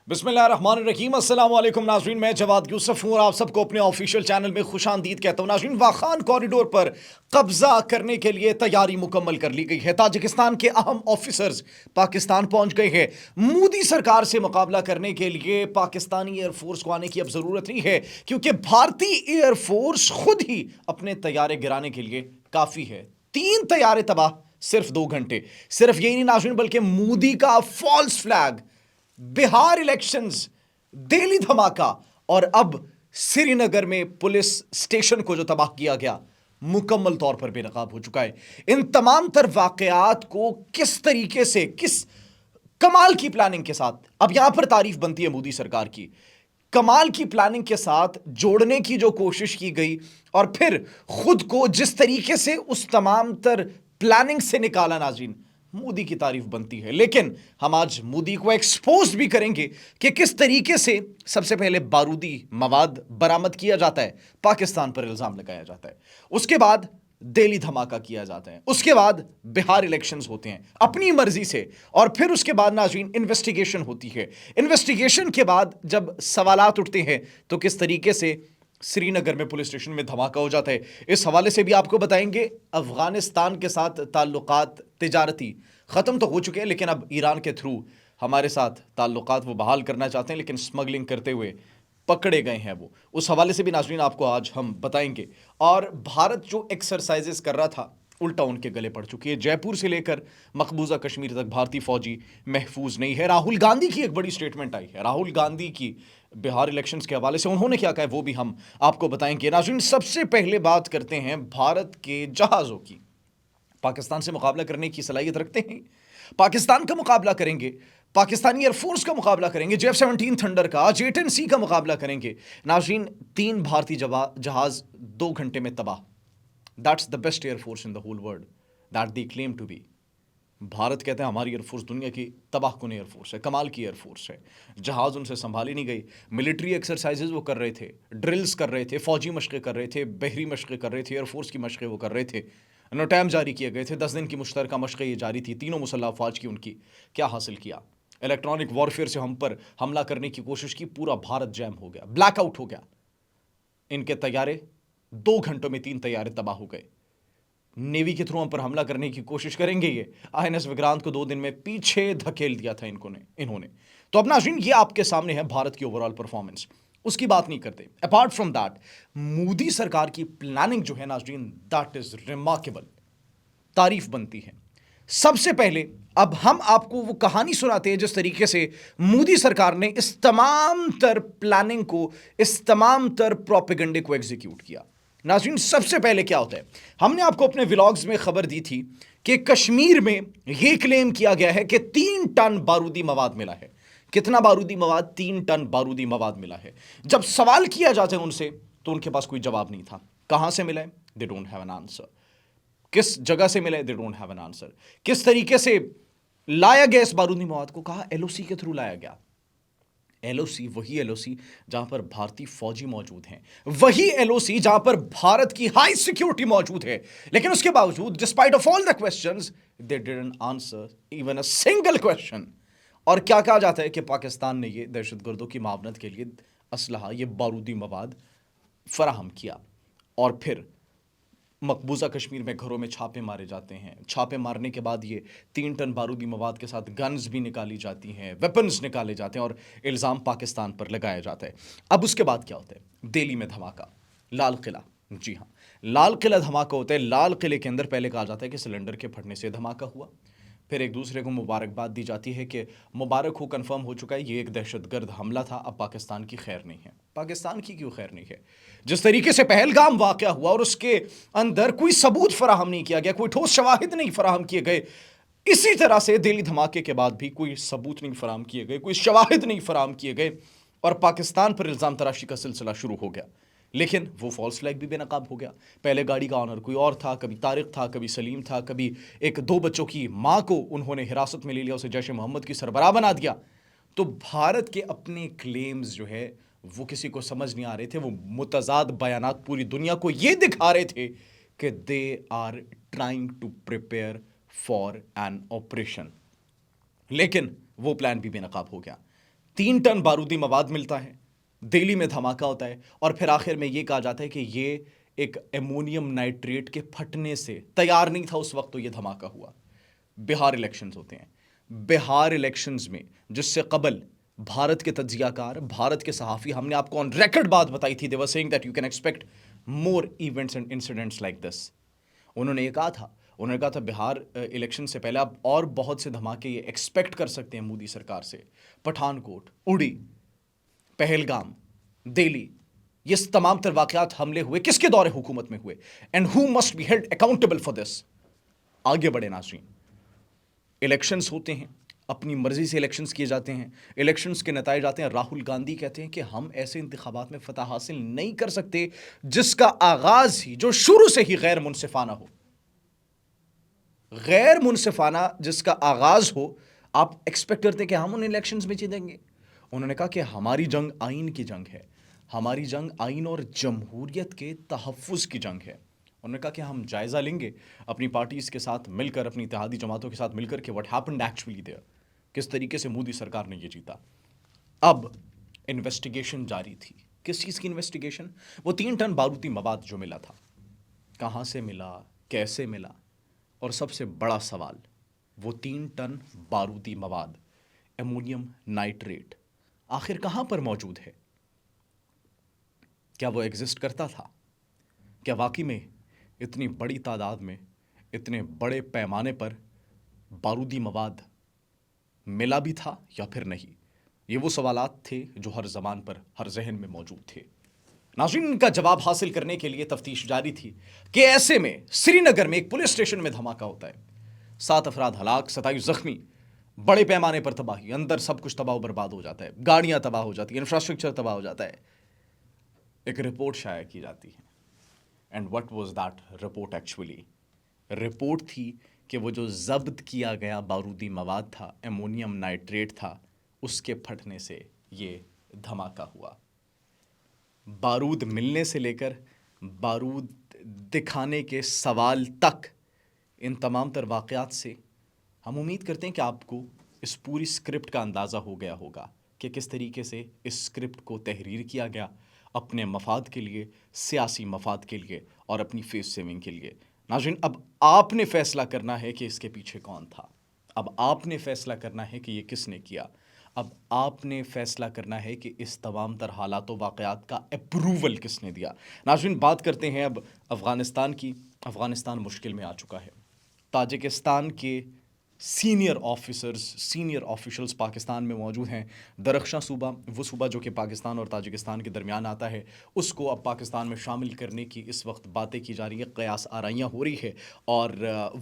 बिस्मिल्लाहिर्रहमानिर्रहीम। अस्सलाम वालेकुम नाज़रीन, मैं जवाद यूसुफ हूँ और आप सबको अपने ऑफिशियल चैनल में खुशामदीद कहता हूँ। नाज़रीन, वाखान कॉरिडोर पर कब्जा करने के लिए तैयारी मुकम्मल कर ली गई है। ताजिकिस्तान के अहम ऑफिसर्स पाकिस्तान पहुंच गए हैं। मोदी सरकार से मुकाबला करने के लिए पाकिस्तानी एयरफोर्स को आने की अब ज़रूरत नहीं है, क्योंकि भारतीय एयरफोर्स खुद ही अपने तैयारे गिराने के लिए काफ़ी है। 3 तैयारे तबाह सिर्फ 2 घंटे। सिर्फ यही नहीं नाज़रीन, बल्कि मोदी का false flag, Bihar elections, Delhi धमाका और अब श्रीनगर में पुलिस स्टेशन को जो तबाह किया गया मुकम्मल तौर पर बेनकाब हो चुका है। इन तमाम तर वाकयात को किस तरीके से, किस कमाल की प्लानिंग के साथ, अब यहां पर तारीफ बनती है मोदी सरकार की, कमाल की प्लानिंग के साथ जोड़ने की जो कोशिश की गई और फिर खुद को जिस तरीके से उस तमाम तर प्लानिंग से निकाला, नाज़रीन, मोदी की तारीफ बनती है। लेकिन हम आज मोदी को एक्सपोज भी करेंगे कि किस तरीके से सबसे पहले बारूदी मवाद बरामद किया जाता है, पाकिस्तान पर इल्जाम लगाया जाता है, उसके बाद दिल्ली धमाका किया जाता है, उसके बाद बिहार इलेक्शंस होते हैं अपनी मर्जी से, और फिर उसके बाद नाज़रीन इन्वेस्टिगेशन होती है। इन्वेस्टिगेशन के बाद जब सवालात उठते हैं तो किस तरीके से श्रीनगर में पुलिस स्टेशन में धमाका हो जाता है। इस हवाले से भी आपको बताएंगे। अफगानिस्तान के साथ ताल्लुकात तिजारती ख़त्म तो हो चुके हैं, लेकिन अब ईरान के थ्रू हमारे साथ ताल्लुकात वो बहाल करना चाहते हैं, लेकिन स्मगलिंग करते हुए पकड़े गए हैं वो। उस हवाले से भी नाज़रीन आपको आज हम बताएंगे। और भारत जो एक्सरसाइजेस कर रहा था, उल्टा उनके गले पड़ चुकी है। जयपुर से लेकर मकबूजा कश्मीर तक भारतीय फौजी महफूज नहीं है। राहुल गांधी की एक बड़ी स्टेटमेंट आई है, राहुल गांधी की बिहार इलेक्शंस के हवाले से उन्होंने क्या कहा है वो भी हम आपको बताएंगे। नाज़रीन, सबसे पहले बात करते हैं भारत के जहाज़ों की। पाकिस्तान से मुकाबला करने की सलाहियत रखते हैं, पाकिस्तान का मुकाबला करेंगे, पाकिस्तानी एयरफोर्स का मुकाबला करेंगे, JF-17 थंडर का, J-10C का मुकाबला करेंगे। नाज़रीन, 3 भारतीय जहाज 2 घंटे में तबाह। That's the best air force in the whole world that they claim to be. Bharat कहते हैं हमारी एयरफोर्स दुनिया की तबाहकुन एयरफोर्स है, कमाल की एयरफोर्स है। जहाज़ उनसे संभाली नहीं गई। मिलिट्री एक्सरसाइजेज वो कर रहे थे, ड्रिल्स कर रहे थे, फौजी मशक़ें कर रहे थे, बहरी मशक़ें कर रहे थे, एयरफोर्स की मशक़ें वो कर रहे थे। नोटैम जारी किए गए थे, 10 दिन की मुश्तरका मशक़ें ये जारी थी, तीनों मुसल्लह अफ़वाज की। उनकी क्या हासिल किया? इलेक्ट्रॉनिक वॉरफेयर से हम पर हमला करने की कोशिश की, पूरा भारत जैम हो गया, ब्लैकआउट हो गया। इनके तैयारे 2 घंटों में 3 तैयारे तबाह हो गए। नेवी के थ्रू हम पर हमला करने की कोशिश करेंगे ये। INS विक्रांत को 2 दिन में पीछे धकेल दिया था इन्होंने। तो अब नाज़रीन, ये आपके सामने है भारत की ओवरऑल परफॉर्मेंस, उसकी बात नहीं करते। अपार्ट फ्रॉम दैट, मोदी सरकार की प्लानिंग जो है नाज़रीन, दैट इज रिमार्केबल, तारीफ बनती है। सबसे पहले अब हम आपको वो कहानी सुनाते हैं जिस तरीके से मोदी सरकार ने इस तमाम तर प्लानिंग को, इस तमाम तर प्रोपेगेंडे को एग्जीक्यूट किया। नाज़रीन, सबसे पहले क्या होता है, हमने आपको अपने व्लॉग्स में खबर दी थी कि कश्मीर में यह क्लेम किया गया है कि 3 टन बारूदी मवाद मिला है। कितना बारूदी मवाद? 3 टन बारूदी मवाद मिला है। जब सवाल किया जाता है उनसे तो उनके पास कोई जवाब नहीं था। कहां से मिला है? They don't have an answer. किस जगह से मिला है? They don't have an answer. किस तरीके से लाया गया इस बारूदी मवाद को? कहा LOC के थ्रू लाया गया। LOC, वही LOC जहां पर भारतीय फौजी मौजूद हैं, वही LOC जहां पर भारत की हाई सिक्योरिटी मौजूद है। लेकिन उसके बावजूद, despite of all the questions, they didn't answer even a single question. और क्या कहा जाता है कि पाकिस्तान ने ये दहशतगर्दों की मावनत के लिए असलहा, ये बारूदी मवाद फराहम किया। और फिर मकबूजा कश्मीर में घरों में छापे मारे जाते हैं। छापे मारने के बाद ये 3 टन बारूदी मवाद के साथ गन्स भी निकाली जाती हैं, वेपन्स निकाले जाते हैं और इल्ज़ाम पाकिस्तान पर लगाया जाता है। अब उसके बाद क्या होता है? दिल्ली में धमाका, लाल किला। जी हाँ, लाल किला धमाका होता है। लाल किले के अंदर पहले कहा जाता है कि सिलेंडर के फटने से धमाका हुआ, फिर एक दूसरे को मुबारकबाद दी जाती है कि मुबारक हो, कंफर्म हो चुका है, ये एक दहशतगर्द हमला था, अब पाकिस्तान की खैर नहीं है। पाकिस्तान की क्यों खैर नहीं है? जिस तरीके से पहलगाम वाक़या हुआ और उसके अंदर कोई सबूत फराहम नहीं किया गया, कोई ठोस शवाहिद नहीं फराहम किए गए, इसी तरह से दिल्ली धमाके के बाद भी कोई सबूत नहीं फराहम किए गए, कोई शवाहिद नहीं फराहम किए गए और पाकिस्तान पर इल्ज़ाम तराशी का सिलसिला शुरू हो गया। लेकिन वो फॉल्स फ्लैग भी बेनकाब हो गया। पहले गाड़ी का ऑनर कोई और था, कभी तारिक था, कभी सलीम था, कभी एक 2 बच्चों की माँ को उन्होंने हिरासत में ले लिया, उसे जैश मोहम्मद की सरबराह बना दिया। तो भारत के अपने क्लेम्स जो है वो किसी को समझ नहीं आ रहे थे। वो मुतज़ाद बयानात पूरी दुनिया को ये दिखा रहे थे कि they are trying to prepare for an operation, लेकिन वो प्लान भी बेनकाब हो गया। 3 टन बारूदी मवाद मिलता है, दिल्ली में धमाका होता है और फिर आखिर में ये कहा जाता है कि ये एक एमोनियम नाइट्रेट के फटने से तैयार नहीं था उस वक्त, तो ये धमाका हुआ। बिहार इलेक्शंस होते हैं। बिहार इलेक्शंस में जिससे कबल भारत के तज्जियाकार, भारत के सहाफ़ी, हमने आपको ऑन रिकॉर्ड बात बताई थी, they were saying that you can expect more events and incidents like this. उन्होंने ये कहा था, उन्होंने कहा था बिहार इलेक्शन से पहले आप और बहुत से धमाके ये एक्सपेक्ट कर सकते हैं मोदी सरकार से। पठानकोट, उड़ी, पहलगाम, दिल्ली, ये तमाम तर वाक़यात हमले हुए किसके दौरे हुकूमत में हुए, and who must be held accountable for this. आगे बढ़े नाज़रीन, इलेक्शंस होते हैं, अपनी मर्जी से इलेक्शंस किए जाते हैं, इलेक्शंस के नतीजे आते हैं। राहुल गांधी कहते हैं कि हम ऐसे इंतखाबात में फतह हासिल नहीं कर सकते जिसका आगाज ही, जो शुरू से ही गैर मुनसिफाना हो, गैर मुनसिफाना जिसका आगाज हो। आप एक्सपेक्ट करते हैं कि हम उन इलेक्शंस में जीतेंगे। उन्होंने कहा कि हमारी जंग आइन की जंग है, हमारी जंग आइन और जमहूरियत के तहफ़्फ़ुज़ की जंग है। उन्होंने कहा कि हम जायज़ा लेंगे अपनी पार्टीज़ के साथ मिलकर, अपनी इत्तेहादी जमातों के साथ मिलकर के व्हाट हैपेंड एक्चुअली देयर, किस तरीके से मोदी सरकार ने ये जीता। अब इन्वेस्टिगेशन जारी थी। किस चीज़ की इन्वेस्टिगेशन? वो 3 टन बारूदी मवाद जो मिला था, कहाँ से मिला, कैसे मिला, और सबसे बड़ा सवाल, वो 3 टन बारूदी मवाद, एमोनियम नाइट्रेट, आखिर कहाँ पर मौजूद है? क्या वो एग्जिस्ट करता था? क्या वाकई में इतनी बड़ी तादाद में, इतने बड़े पैमाने पर बारूदी मवाद मिला भी था या फिर नहीं? ये वो सवालात थे जो हर ज़बान पर, हर जहन में मौजूद थे। नाज़रीन, इनका जवाब हासिल करने के लिए तफ्तीश जारी थी कि ऐसे में श्रीनगर में एक पुलिस स्टेशन में धमाका होता है। 7 अफराद हलाक, 27 जख्मी, बड़े पैमाने पर तबाही, अंदर सब कुछ तबाह बर्बाद हो जाता है, गाड़ियां तबाह हो जाती हैं, इंफ्रास्ट्रक्चर तबाह हो जाता है। एक रिपोर्ट शाया की जाती है, and what was that report actually? Report थी कि वो जो जब्त किया गया बारूदी मवाद था, एमोनियम नाइट्रेट था, उसके फटने से ये धमाका हुआ। बारूद मिलने से लेकर बारूद दिखाने के सवाल तक, इन तमाम तर वाक़यात से हम उम्मीद करते हैं कि आपको इस पूरी स्क्रिप्ट का अंदाज़ा हो गया होगा कि किस तरीके से इस स्क्रिप्ट को तहरीर किया गया अपने मफाद के लिए, सियासी मफाद के लिए और अपनी फेस सेविंग के लिए। नाज़रीन, अब आपने फ़ैसला करना है कि इसके पीछे कौन था। अब आपने फ़ैसला करना है कि ये किसने किया। अब आपने फ़ैसला करना है कि इस तमाम तर हालात व वाक़यात का अप्रूवल किसने दिया। नाज़रीन, बात करते हैं अब अफ़गानिस्तान की। अफ़गानिस्तान मुश्किल में आ चुका है। ताजिकिस्तान के senior officers, senior officials Pakistan में मौजूद हैं। दरख्शां सूबा, वो सूबा जो कि पाकिस्तान और ताजिकिस्तान के दरमियान आता है, उसको अब पाकिस्तान में शामिल करने की इस वक्त बातें की जा रही हैं, क़यास आराइयाँ हो रही है और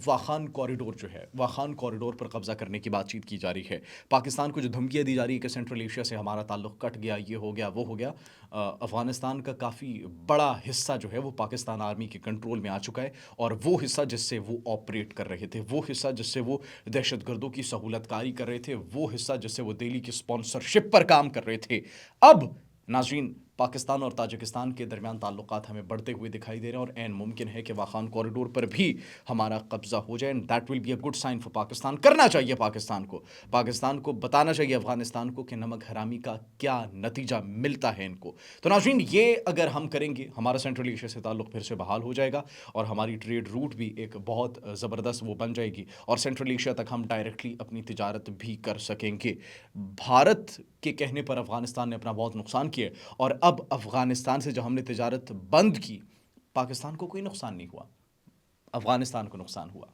वाखान कॉरिडोर जो है, वाखान कॉरिडोर पर कब्ज़ा करने की बातचीत की जा रही है। पाकिस्तान को जो धमकियाँ दी जा रही है कि सेंट्रल एशिया से हमारा ताल्लुक़ कट गया, ये हो गया, वो हो गया। अफ़गानिस्तान का काफ़ी बड़ा हिस्सा जो है वो पाकिस्तान आर्मी के कंट्रोल में आ चुका है, और वो हिस्सा जिससे वो ऑपरेट कर रहे थे, वो हिस्सा जिससे वो दहशतगर्दों की सहूलतकारी कर रहे थे, वो हिस्सा जिससे वो दिल्ली की स्पॉन्सरशिप पर काम कर रहे थे। अब नाज़रीन, पाकिस्तान और ताजिकिस्तान के दरमियान ताल्लुकात हमें बढ़ते हुए दिखाई दे रहे हैं और ऐन मुमकिन है कि वाखान कॉरिडोर पर भी हमारा कब्ज़ा हो जाए, and that will be a good sign for Pakistan. करना चाहिए पाकिस्तान को बताना चाहिए अफ़गानिस्तान को कि नमक हरामी का क्या नतीजा मिलता है इनको। तो नाज़रीन, ये अगर हम करेंगे, हमारा सेंट्रल एशिया से ताल्लुक़ फिर से बहाल हो जाएगा और हमारी ट्रेड रूट भी एक बहुत ज़बरदस्त वो बन जाएगी और सेंट्रल एशिया तक हम डायरेक्टली अपनी तिजारत भी कर सकेंगे। भारत के कहने पर अफ़गानिस्तान ने अपना बहुत नुकसान किया, और अब अफ़गानिस्तान से जब हमने तिजारत बंद की, पाकिस्तान को कोई नुकसान नहीं हुआ, अफ़गानिस्तान को नुकसान हुआ।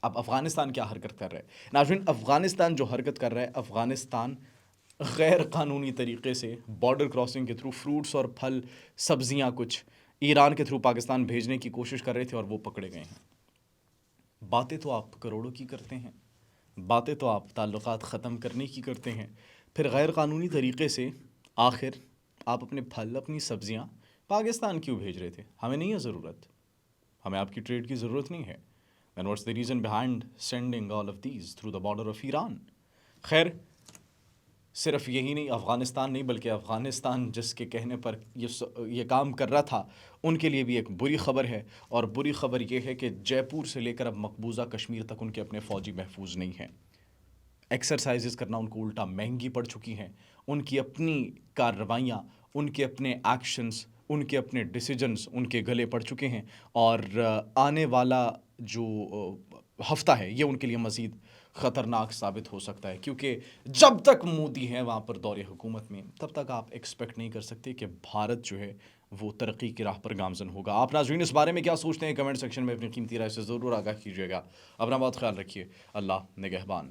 अब अफ़गानिस्तान क्या हरकत कर रहा है? नाज़रीन, अफ़गानिस्तान जो हरकत कर रहा है, अफ़गानिस्तान गैर कानूनी तरीके से बॉर्डर क्रॉसिंग के थ्रू फ्रूट्स और फल, सब्जियां कुछ ईरान के थ्रू पाकिस्तान भेजने की कोशिश कर रहे थे और वो पकड़े गए हैं। बातें तो आप करोड़ों की करते हैं, बातें तो आप ताल्लुकात ख़त्म करने की करते हैं, फिर गैर कानूनी तरीके से आखिर आप अपने फल, अपनी सब्जियां पाकिस्तान क्यों भेज रहे थे? हमें नहीं है ज़रूरत, हमें आपकी ट्रेड की ज़रूरत नहीं है। Then what's the reason behind sending all of these through the border of Iran? खैर, सिर्फ यही नहीं, अफ़गानिस्तान नहीं बल्कि अफ़गानिस्तान जिसके कहने पर ये काम कर रहा था, उनके लिए भी एक बुरी ख़बर है, और बुरी ख़बर ये है कि जयपुर से लेकर अब मकबूजा कश्मीर तक उनके अपने फ़ौजी महफूज नहीं हैं। एक्सरसाइजेस करना उनको उल्टा महंगी पड़ चुकी हैं, ان کی اپنی کارروائیاں، ان کے اپنے ایکشنز، ان کے اپنے ڈیسیجنز ان کے گلے پڑ چکے ہیں، اور آنے والا جو ہفتہ ہے یہ ان کے لیے مزید خطرناک ثابت ہو سکتا ہے، کیونکہ جب تک مودی ہیں وہاں پر دور حکومت میں، تب تک آپ ایکسپیکٹ نہیں کر سکتے کہ بھارت جو ہے وہ ترقی کی راہ پر گامزن ہوگا۔ آپ ناظرین اس بارے میں کیا سوچتے ہیں؟ کمنٹ سیکشن میں اپنی قیمتی رائے سے ضرور آگاہ کیجیے گا۔ اپنا بہت خیال رکھیے۔ اللہ نگہبان۔